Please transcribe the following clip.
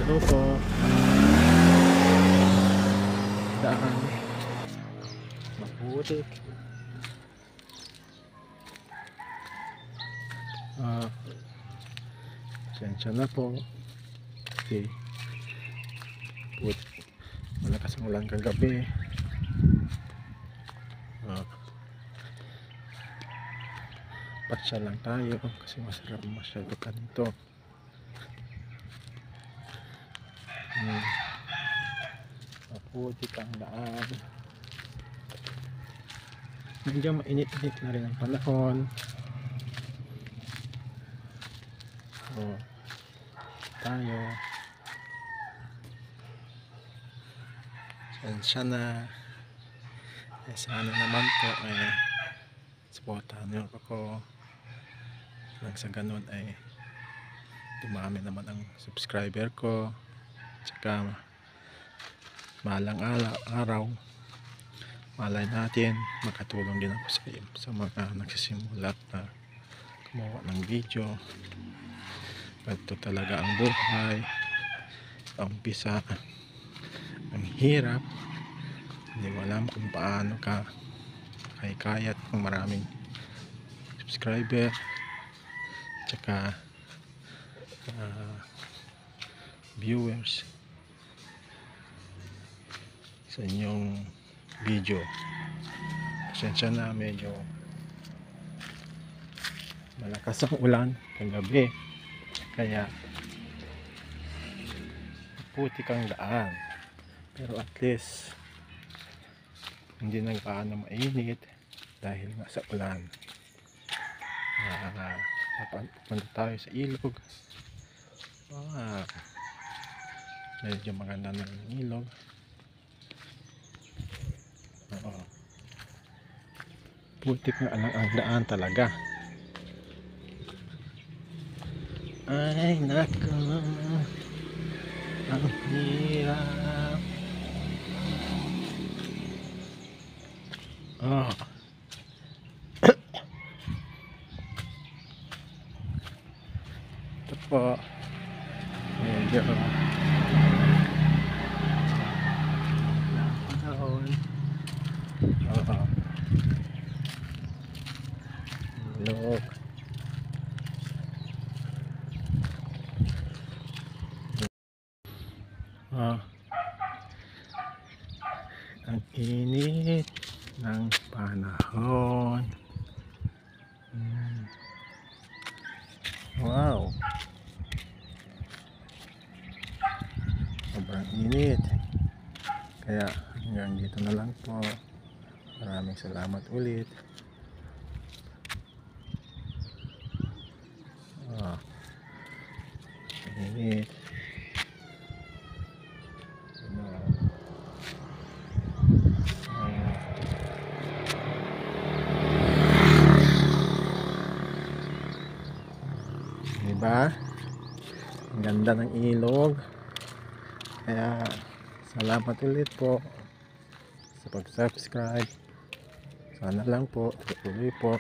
Hello po. Daan. Maputik. Sensya na po. Okay. Malakas ang ulan kagabi. Patsa lang tayo kasi masarap masyado ka nito. Maputik ang daan. Medyo mainit-init na rin ang panahon. Tayo. Sensya na. Sana naman po supportahan niyo ako. Nang sa ganun ay dumami naman ang subscriber ko. Tsaka malang araw malay natin makatulong din ako sa mga nagsisimula na gumawa ng video. Ito talaga ang buhay. Ang umpisa ang hirap, hindi mo alam kung paano ka kayat ng maraming subscriber tsaka viewers sa inyong video. Pasensya na, medyo malakas ang ulan kagabi kaya putik ang daan, pero at least hindi na gaano mainit dahil nga sa ulan. Punta tayo sa ilog. Medyo maganda na ng ilog. Putik na lang ang daan talaga. Ay nako, ang hirap. Ito po medyo panahon. Ilog. Ang init ng panahon. Wow, sobrang init. Kaya hanggang dito na lang po. Maraming salamat ulit. Init. Diba? Ang ganda ng ilog. Kaya salamat ulit po sa pag-subscribe. Sana lang po tuloy po